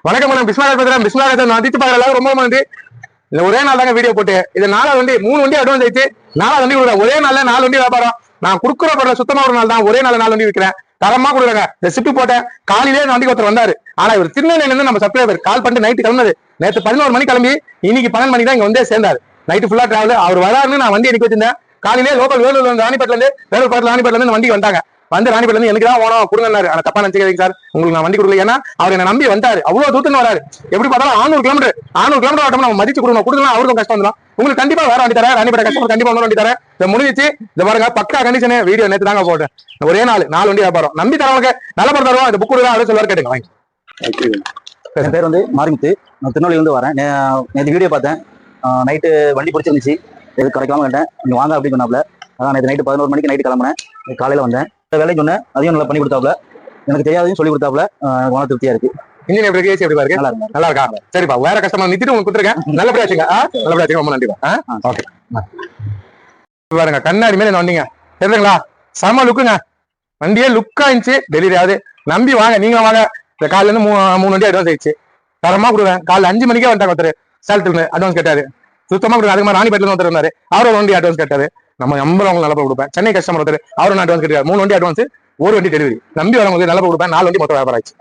வணக்கம் மேடம், பிஸ்மில்லா நதித்து பாக்குற ரொம்ப நன்றி. இந்த ஒரே நாள் தாங்க வீடியோ போட்டு இது 4 வண்டி 3 வண்டி அட்வான்ஸ் ஆயிடுச்சு. 4 வண்டி கொடுக்குறேன். ஒரே நாள்ல 4 வண்டி வியாபாரம். நான் கொடுக்குற பொருள் சுத்தமா ஒரு நாள் தான், ஒரே நாள் 4 வண்டி விற்கிறேன். தரமா கொடுக்குறாங்க. இந்த ஷிஃப்ட் போட்டேன். காலையிலேயே இந்த வண்டிக்கு ஒருத்தர் வந்தாரு. ஆனா இவர் திருநெல்வேலியில நம்ம சப்ளைவர் கால் பண்ணிட்டு நைட்டு கிளம்புனது. நேற்று 11 மணி கிளம்பி இன்னைக்கு 12 மணிக்கு தான் இங்க வந்து சேர்ந்தாரு. நைட்டு ஃபுல்லா டிராவல். அவர் வராருன்னு நான் வண்டி எடுக்க வச்சிருந்தேன். காலையிலே லோக்கல் வேலூர் ராணிப்பேட்ல இருந்து ராணிப்பேட்ல இருந்து வண்டி வந்தாங்க. வந்து ராணிப்பேட்ல இருந்து எனக்கு தான் ஓனம் கொடுங்கன்னாரு. ஆனா தப்பா நினைச்சுக்கிறீங்க சார், உங்களுக்கு நான் வண்டி கொடுக்கல. ஏன்னா அவர் என்ன நம்பி வந்தாரு. அவ்வளவு தூரத்துல வராரு. எப்படி பார்த்தாலும் 600 கிலோமீட்டர் ஆட்டம் நம்ம மதிச்சு கொடுக்கணும். கொடுக்கலாம் அவருக்கும் கஷ்டம் வந்துடும். உங்களுக்கு கண்டிப்பா வேற வண்டி தரேன். ராணிப்பேட்டை கஸ்டமர் கண்டிப்பா வண்டி தரேன். இதை முடிஞ்சிச்சு. இந்த பாருங்க பக்கா கண்டிஷனு. வீடியோ நேற்று தாங்க போட்டேன். ஒரே நாள் 4 வண்டி வியாபாரம். நம்பி தரவங்க நல்ல படம் தருவோம். இந்த புக் கொடுங்க அப்படின்னு சொல்லுவாரு. கேட்டுங்க வாங்கி. என் பேர் வந்து மாரிமுத்து. நான் திருநெல்வேலியிலிருந்து வரேன். நேற்று வீடியோ பார்த்தேன். நைட்டு வண்டி பிடிச்சிருந்துச்சு. எதுக்கு கிடைக்காம கேட்டேன். நீங்க வாங்க அப்படின்னு சொன்னாப்ல. அதான் நேற்று நைட்டு 11 மணிக்கு நைட்டு கிளம்புனேன். காலையில வந்தேன். வேலைக்கு சொன்னேன். அதையும் நல்லா பண்ணி கொடுத்தாப்ல. எனக்கு தெரியாதையும் சொல்லி கொடுத்தாப்ல. மன திருப்தியா இருக்கு. இன்ஜின் எப்படி இருக்கு? எப்படி இருக்கு? நல்லா இருக்கா? சரிப்பா, வேற கஸ்டமர் நிறுத்திட்டு உங்களுக்கு கொடுத்துருக்கேன். நல்லபடியா வச்சுங்க. நல்லபடியா வச்சுங்க. ரொம்ப நன்றிப்பா. ஓகே பாருங்க, கண்ணாடி மேல வந்தீங்க தெரியுங்களா? செம லுக்குங்க. வண்டியே லுக்கா இருந்துச்சு. டெலிவரி ஆகுது. நம்பி வாங்க, நீங்களும் வாங்க. இந்த காலையில இருந்து 3 வண்டி அட்வான்ஸ் ஆயிடுச்சு. தரமா கொடுவேன். காலைல 5 மணிக்கே வந்துட்டாங்க ஒருத்தர். சேலத்துல அட்வான்ஸ் கேட்டாரு. சுத்தமா கொடுங்க. அதுக்கு மாதிரி ராணிப்பேட்டில ஒருத்தர் இருந்தாரு. அவரோட வண்டி அட்வான்ஸ் கேட்டாரு. நம்ம உங்களுக்கு நல்ல கொடுப்பேன். சென்னை கஸ்டமர் ஒருத்தர் அவரும் அட்வான்ஸ் கேட்டாரு. 3 வண்டி அட்வான்ஸ், 1 வண்டி டெலிவரி. நம்பி வரவங்களுக்கு நல்ல கொடுப்பேன். 4 வண்டி மொத்தம் வியாபாரம் ஆச்சு.